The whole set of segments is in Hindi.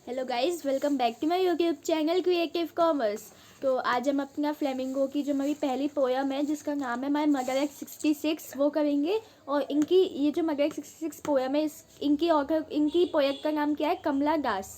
Hello guys, welcome back to my YouTube channel Creative Commerce. तो आज हम अपना फ्लेमिंगो की जो मेरी पहली पोयम है जिसका नाम है माय मदर एक्स 66 वो करेंगे। और इनकी ये जो मदर एक्स 66 पोयम है इनकी पोयत का नाम क्या है? कमला दास।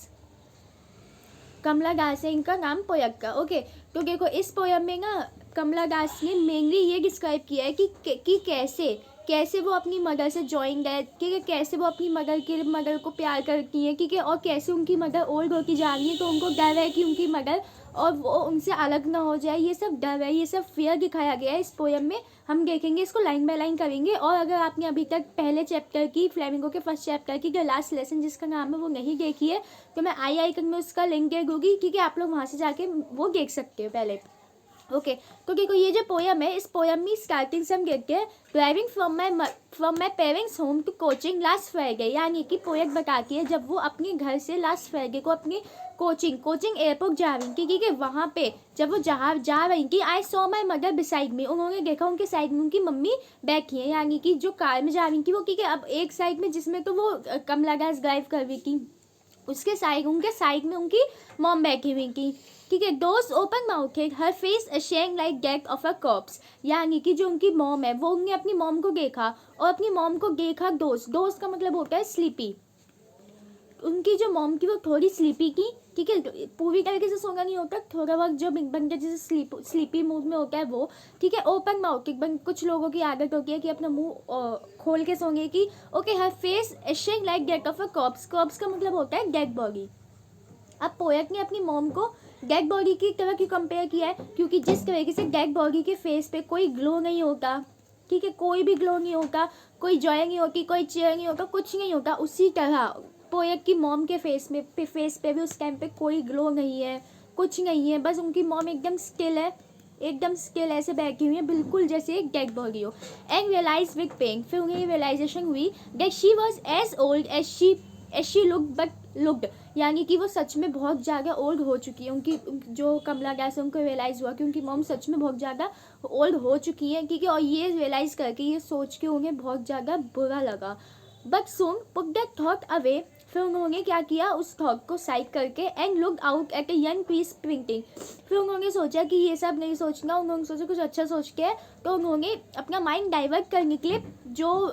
कमला दास है इनका नाम पोयत का। ओके, तो देखो इस पोयम में ना कमला दास ने मेनली ये डिस्क्राइब किया है कि कैसे वो अपनी मदर से जॉइंड है, ठीक है, कैसे वो अपनी मदर को प्यार करती हैं, ठीक है, और कैसे उनकी मदर ओल्ड होती जा रही है तो उनको डर है कि उनकी मदर और वो उनसे अलग ना हो जाए। ये सब डर है, ये सब फियर दिखाया गया है इस पोयम में। हम देखेंगे इसको लाइन बाय लाइन करेंगे। और अगर आपने अभी तक पहले चैप्टर की फ्लेमिंगो के फर्स्ट चैप्टर की जो लास्ट लेसन जिसका नाम है वो नहीं देखी है तो मैं आई आइकन में उसका लिंक दे दूँगी, ठीक है, आप लोग वहाँ से जाके वो देख सकते हो पहले। ओके, तो देखो ये जो पोयम है इस पोयम में स्टार्टिंग से हम देखते हैं driving from my parents home to coaching last Friday. यानी कि पोयत बताती है जब वो अपने घर से लास्ट फ्राइडे को अपनी कोचिंग एयरपोर्ट जा रही थी, ठीक है, वहाँ पे जब वो जा रही थी I saw my mother beside me. उन्होंने देखा उनके साइड में उनकी मम्मी बैठी है, यानी कि जो कार में जा रही थी वो, ठीक है, अब एक साइड में जिसमें तो वो कमला दास ड्राइव कर रही थी उनके साइड में उनकी मॉम बैठी हुई थी, ठीक है। दोस्त ओपन माउथ है, her face ashamed like death of a corpse. यानी कि जो उनकी मॉम है वो उन्हें अपनी मॉम को देखा और अपनी मॉम को देखा दोस्त का मतलब होता है स्लीपी। उनकी जो मॉम की वो थोड़ी स्लीपी की, ठीक है, पूरी तरीके से सोना नहीं होता, थोड़ा वक्त जो बंदा जैसे स्लीपी मूड में होता है वो, ठीक है। ओपन माउथ कुछ लोगों की आदत होती है कि अपना मुंह खोल के सोंगे की। Okay, her face ashing like death of a corpse का मतलब होता है डेड बॉडी। अब पोएट ने अपनी मॉम को डेड बॉडी की तरह क्यों कंपेयर किया है? क्योंकि जिस तरीके से डेड बॉडी के फेस पे कोई ग्लो नहीं होता, ठीक है, कोई भी ग्लो नहीं होता, कोई जॉय नहीं होती, कोई चेयर नहीं होता, कुछ नहीं होता, उसी तरह पोएट की मॉम के फेस पे भी उस टाइम पे कोई ग्लो नहीं है, कुछ नहीं है, बस उनकी मॉम एकदम स्टिल है, एकदम स्टिल ऐसे बैठी हुई है बिल्कुल जैसे एक डेड बॉडी हो। एंड रियलाइज विद पेन, फिर उन्हें रियलाइजेशन हुई that she was as old as she looked. यानी कि वो सच में बहुत ज़्यादा ओल्ड हो चुकी है। उनकी जो कमला दास है उनको रियलाइज़ हुआ कि उनकी मॉम सच में बहुत ज़्यादा ओल्ड हो चुकी है, ठीक है, और ये रियलाइज़ करके ये सोच के उन्हें बहुत ज़्यादा बुरा लगा। But soon put that thought away, फिर उन्होंने क्या किया, उस थॉट को साइड करके and look out at a young piece printing. फिर उन्होंने सोचा कि ये सब नहीं सोचना, उन्होंने सोचा कुछ अच्छा सोच के, तो उन्होंने अपना माइंड डाइवर्ट करने के लिए जो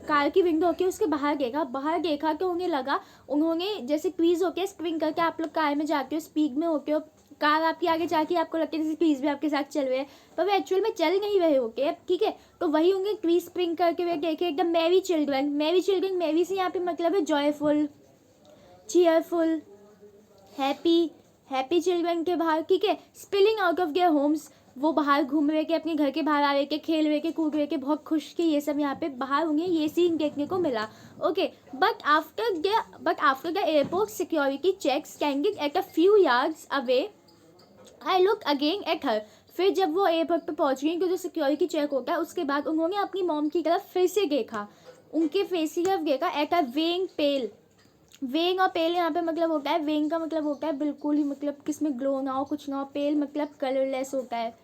कार की विंडो होती है उसके बाहर देखा तो उन्हें लगा, उन्होंने जैसे क्वीज होके स्प्रिंग करके आप लोग कार में जाते हो, स्पीड में होते हो, कार आपकी आगे जाके आपको लगता है जैसे क्वीज भी आपके साथ चल रहे हैं, पर वो एक्चुअल में चल नहीं रहे होके, ठीक है। तो वही होंगे क्वीज स्प्रिंग करके वे देखे एकदम मैरी चिल्ड्रन। मैरी से यहाँ पे मतलब है जॉयफुल, चीयरफुल, हैप्पी चिल्ड्रन के बाहर, ठीक है, spilling out of their homes, वो बाहर घूम रहे के, अपने घर के बाहर आ रहे के, खेल रहे के, कूद रहे के, बहुत खुश के, ये सब यहाँ पे बाहर होंगे, ये सीन देखने को मिला। Okay, but after the airport security check standing at a few yards away I look again at her. फिर जब वो एयरपोर्ट पे पहुंच गई क्योंकि सिक्योरिटी चेक होता है उसके बाद उन्होंने अपनी मॉम की तरफ फिर से देखा, उनके फेस की तरफ देखा। At a wan pale, wan और पेल यहाँ पे मतलब होता है, वेइंग का मतलब होता है बिल्कुल ही मतलब किसमें ग्लो ना हो, कुछ ना हो, पेल मतलब कलरलेस होता है,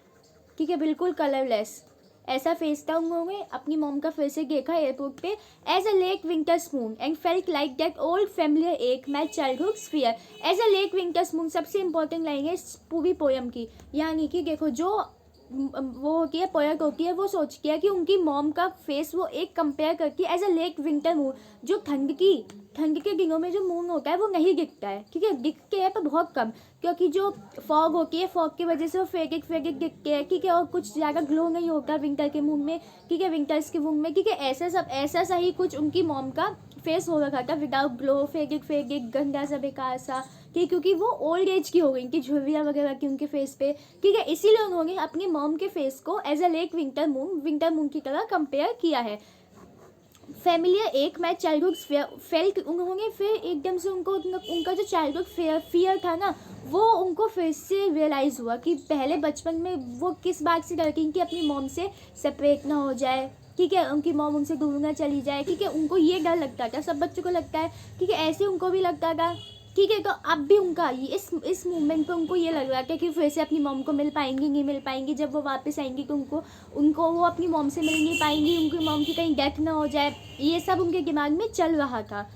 ठीक है, बिल्कुल कलरलेस, ऐसा फेस था। उन्होंने अपनी मॉम का फिर से देखा एयरपोर्ट पे as a lake winter spoon and felt like that old familiar ache my childhood sphere. As a lake winter spoon सबसे इंपॉर्टेंट लाइन है इस पूरी पोयम की। यानी कि देखो जो वो होती है पोएट होती है वो सोचती है कि उनकी मॉम का फेस वो एक कंपेयर करती है as a lake winter moon, जो ठंड के दिनों में जो मून होता है वो नहीं दिखता है, ठीक है, दिखते हैं पर बहुत कम, क्योंकि जो फॉग होती है फॉग की वजह से वो फेडिक दिखते हैं, ठीक है, और कुछ ज़्यादा ग्लो नहीं होता विंटर के मून में, ठीक है, विंटर्स के मून में, ठीक है, ऐसा सा ही कुछ उनकी मॉम का फेस हो रखा था, विदाउट ग्लो, फेडिक गंदा सा बेकार सा, ठीक, क्योंकि वो ओल्ड एज की हो गई थी, झुर्रियाँ वगैरह की उनके फेस पे, ठीक है, इसीलिए उन्होंने अपनी मॉम के फेस को as a lake winter moon की तरह कंपेयर किया है। फैमिलियर एक मैं चाइल्डहुड फेल्ट, उन्होंने फिर एकदम से उनका जो चाइल्डहुड फियर था ना वो उनको फिर से रियलाइज़ हुआ कि पहले बचपन में वो किस बात से डरती कि अपनी मॉम से सेपरेट ना हो जाए, ठीक है, उनकी मॉम उनसे दूर ना चली जाए, ठीक है, उनको ये डर लगता था, सब बच्चों को लगता है, ठीक है, ऐसे उनको भी लगता था, ठीक है। तो अब भी उनका ये इस मूवमेंट पे उनको ये लग रहा था कि फिर से अपनी मॉम को मिल पाएंगी नहीं मिल पाएंगी, जब वो वापस आएंगी तो उनको वो अपनी मॉम से मिल नहीं पाएंगी, उनकी मॉम की कहीं डेथ ना हो जाए, ये सब उनके दिमाग में चल रहा था।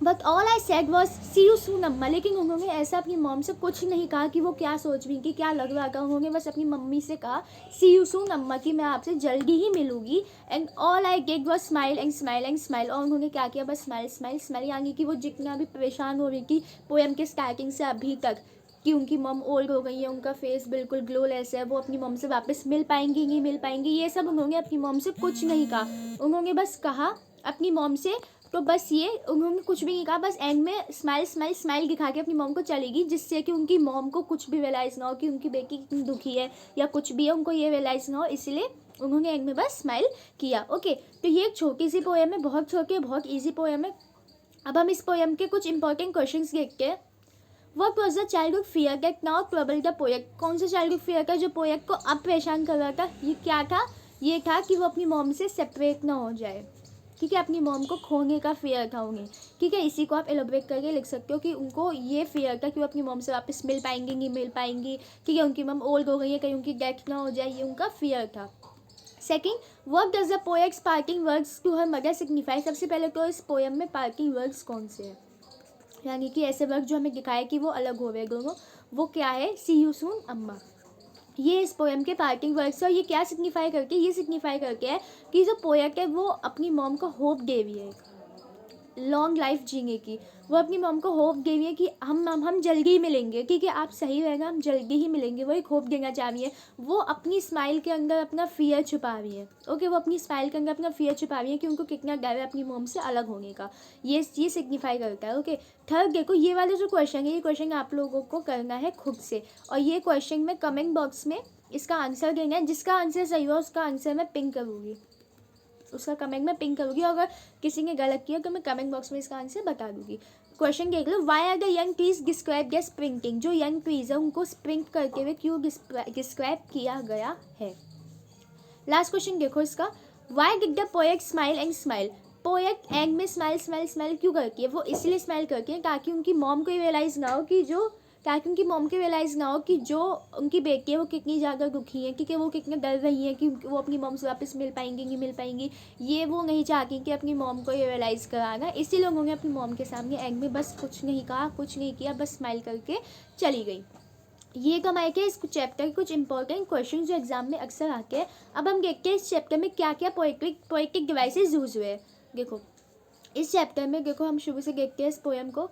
But all I said was see you soon Amma. लेकिन उन्होंने ऐसा अपनी मॉम से कुछ नहीं कहा कि वो क्या सोच रही, कि क्या लग रहा था। उन्होंने बस अपनी मम्मी से कहा सी यू सून अम्मा, कि मैं आपसे जल्दी ही मिलूंगी। And all I did was smile and smile and smile. और उन्होंने क्या किया, बस स्माइल स्माइल स्माइल, यानी कि वो जितना भी परेशान हो रही थी पोएम के स्टार्टिंग से अभी तक, कि उनकी मॉम ओल्ड हो गई है, उनका फेस बिल्कुल ग्लोलेस है, वो अपनी मॉम से वापस मिल पाएंगी नहीं मिल पाएंगी, ये सब उन्होंने अपनी मॉम से कुछ नहीं कहा। उन्होंने बस कहा अपनी मॉम से, तो बस ये उन्होंने कुछ भी नहीं कहा, बस एंड में स्माइल स्माइल स्माइल दिखा के अपनी मॉम को चलेगी, जिससे कि उनकी मॉम को कुछ भी रियलाइज़ ना हो कि उनकी बेटी कितनी दुखी है या कुछ भी है, उनको ये रियलाइज़ ना हो, इसलिए उन्होंने एंड में बस स्माइल किया। ओके, तो ये एक छोटी सी पोएम है, बहुत छोटी है, बहुत ईजी पोएम है। अब हम इस पोएम के कुछ इंपॉर्टेंट क्वेश्चंस देखते हैं। What was the childhood fear that now troubled the poet? कौन सा चाइल्डहुड फियर था जो पोएट को अब परेशान कर रहा था? ये क्या था? ये था कि वो अपनी मॉम से सेपरेट ना हो जाए, ठीक है, अपनी मॉम को खोने का फियर था उन्हें, ठीक है। इसी को आप एलोबरेट करके लिख सकते हो कि उनको ये फियर था कि वो अपनी मॉम से वापस मिल पाएंगी नहीं मिल पाएंगी, ठीक है, उनकी मॉम ओल्ड हो गई है, कहीं उनकी डेथ ना हो जाए, ये उनका फियर था। Second, what does the poet's parting words to her mother signify? सबसे पहले तो इस पोएम में पार्टिंग वर्ड्स कौन से हैं, यानी कि ऐसे वर्ड जो हमें दिखाए कि वो अलग हो गए दोनों, वो क्या है, सी यू सून अम्मा। ये इस पोएम के पार्टिंग वर्ड्स है। और ये क्या सिग्निफाई करके, ये सिग्निफाई करके है कि जो पोएट है वो अपनी मॉम को होप दे रही है लॉन्ग लाइफ जीने की। वो अपनी मॉम को होप दे रही है कि हम जल्दी ही मिलेंगे, ठीक है, आप सही रहेगा, हम जल्दी ही मिलेंगे, वो एक होप देना चाह रही है। वो अपनी स्माइल के अंदर अपना फियर छुपा रही है। ओके, वो अपनी स्माइल के अंदर अपना फियर छुपा रही है कि उनको कितना डर है अपनी मॉम से अलग होने का, ये सिग्निफाई करता है। ओके, थर्ड देखो, ये वाला जो क्वेश्चन है, ये क्वेश्चन आप लोगों को करना है खुद से, और ये क्वेश्चन में कमेंट बॉक्स में इसका आंसर देना है। जिसका आंसर सही हो उसका आंसर मैं पिन करूँगी, उसका कमेंट में पिन करूँगी। अगर किसी ने गलत किया तो मैं कमेंट बॉक्स में इसका आंसर बता दूँगी। क्वेश्चन देख लो, why are the young trees describe as sprinting? जो यंग ट्रीज है उनको स्प्रिंट करते हुए क्यों डिस्क्राइब किया गया है? लास्ट क्वेश्चन देखो इसका, why did the poet smile and smile? Poet and में स्माइल स्माइल स्माइल क्यों करती है? वो इसलिए स्माइल करती है ताकि उनकी मॉम को रियलाइज़ ना हो कि जो उनकी बेटी है वो कितनी ज़्यादा दुखी है, क्योंकि वो कितने डर रही है कि वो अपनी मॉम से वापस मिल पाएंगी नहीं मिल पाएंगी। ये वो नहीं चाहती कि अपनी मॉम को ये रियलाइज़ कराना, इसीलिए उन्होंने अपनी मॉम के सामने एंड में बस कुछ नहीं कहा, कुछ नहीं किया, बस स्माइल करके चली गई। ये कमाए के इस चैप्टर के कुछ इंपॉर्टेंट क्वेश्चन जो एग्जाम में अक्सर आते हैं। अब हम देखते हैं इस चैप्टर में क्या क्या पोएटिक डिवाइसेस यूज हुए हैं। देखो इस चैप्टर में, देखो हम शुरू से देखते हैं इस पोएम को।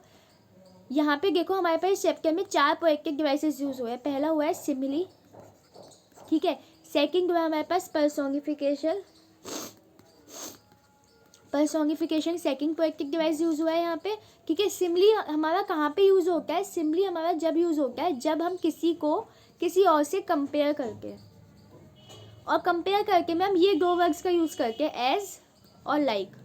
यहाँ पे देखो हमारे पास इस चैप्टर में 4 पोएटिक डिवाइसेस यूज हुए हैं। पहला हुआ है सिमिली, ठीक है। सेकंड हुआ हमारे पास personification second poetic device use हुआ है यहाँ पे, ठीक है। सिमिली हमारा कहाँ पे यूज होता है? सिमिली हमारा जब यूज होता है जब हम किसी को किसी और से कंपेयर करते हैं, और कंपेयर करके में हम ये 2 वर्ड्स का यूज करते हैं, एज और लाइक।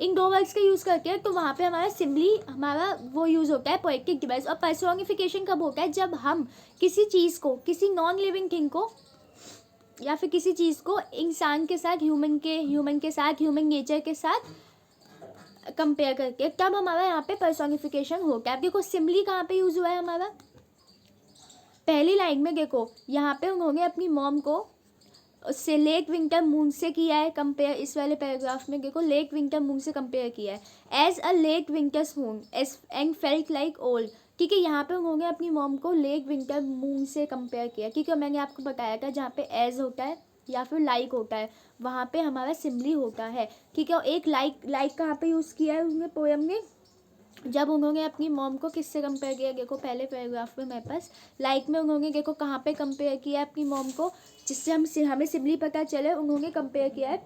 इन 2 वर्ड्स का यूज़ करते हैं तो वहाँ पे हमारा सिम्बली हमारा वो यूज़ होता है पोएटिक डिवाइस। और पर्सोनिफिकेशन कब होता है? जब हम किसी चीज़ को, किसी नॉन लिविंग थिंग को, या फिर किसी चीज़ को इंसान के साथ, ह्यूमन नेचर के साथ कंपेयर करके, तब हमारा यहाँ पे पर्सोनिफिकेशन होता है। अब देखो सिम्बली कहाँ पे यूज़ हुआ है हमारा? पहली लाइन में देखो, यहाँ पे उन्होंने अपनी मॉम को उससे लेक विंटर मून से किया है कंपेयर। इस वाले पैराग्राफ में देखो लेक विंटर मून से कंपेयर किया है, as a lake winter moon and felt like old, ठीक है। यहाँ पे उन्होंने अपनी मॉम को लेक विंटर मून से कंपेयर किया, क्योंकि मैंने आपको बताया था जहाँ पे एज होता है या फिर लाइक होता है वहाँ पे हमारा सिम्बली होता है, ठीक है। और एक लाइक कहाँ पे यूज़ किया है उन्होंने पोएम में? जब उन्होंने अपनी मॉम को किससे कंपेयर किया? देखो पहले पैराग्राफ में मेरे पास लाइक में उन्होंने देखो कहाँ पे कंपेयर किया है अपनी मॉम को, जिससे हमें सिम्बली पता चले। उन्होंने कंपेयर किया है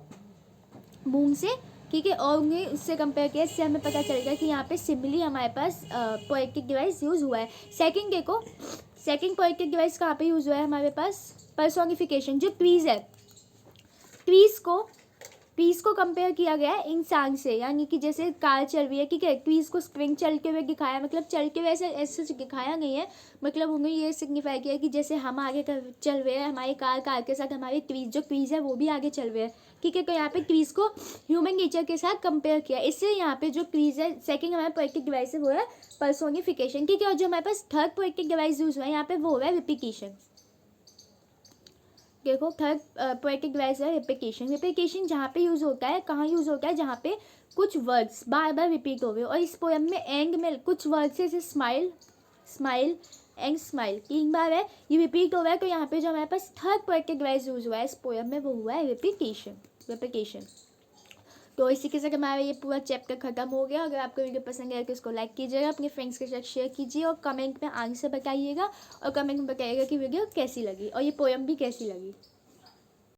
मून से, ठीक है, और उन्हें उससे कंपेयर किया, इससे हमें पता चलेगा कि यहाँ पे सिम्बली हमारे पास पोएटिक डिवाइस यूज़ हुआ है। सेकंड देखो, सेकंड पोएटिक डिवाइस कहाँ पे यूज़ हुआ है हमारे पास? पर्सोनिफिकेशन। जो ट्रीज़ है, ट्रीज़ को कंपेयर किया गया है इंसान से, यानी कि जैसे कार चल रही है, ठीक है, ट्रीज़ को स्प्रिंग चलते हुए दिखाया, मतलब चलते हुए ऐसे दिखाया नहीं है, मतलब उन्होंने ये सिग्निफाई किया कि जैसे हम आगे चल रहे हैं, हमारी कार के साथ हमारे ट्रीज़ है वो भी आगे चल रहे हैं, ठीक है। तो यहाँ पे ट्रीज़ को ह्यूमन नेचर के साथ कंपेयर किया, इससे यहाँ पे जो ट्रीज़ है, सेकेंड हमारा पोएटिक डिवाइस है वो है पर्सोनिफिकेशन, ठीक है। और जो हमारे पास थर्ड पोएटिक डिवाइस यूज हुआ है यहाँ पे वो है रिपीटिशन। देखो थर्ड पोएटिक डिवाइस है रिपीटेशन। रिपीटेशन जहाँ पे यूज़ होता है, कहाँ यूज़ होता है, जहाँ पे कुछ वर्ड्स बार बार रिपीट हो गए। और इस पोएम में एंड में कुछ वर्ड्स है, जैसे स्माइल, स्माइल एंड स्माइल 3 बार है, ये रिपीट हो रहा है। तो यहाँ पे जो हमारे पास थर्ड पोएटिक डिवाइस यूज़ हुआ है इस पोएम में वो हुआ है रिपीटेशन, रिपीटेशन। तो इसी के साथ हमारा ये पूरा चैप्टर खत्म हो गया। अगर आपको वीडियो पसंद आए तो इसको लाइक कीजिएगा, अपने फ्रेंड्स के साथ शेयर कीजिए और कमेंट में आंसर बताइएगा और कमेंट में बताइएगा कि वीडियो कैसी लगी और ये पोएम भी कैसी लगी।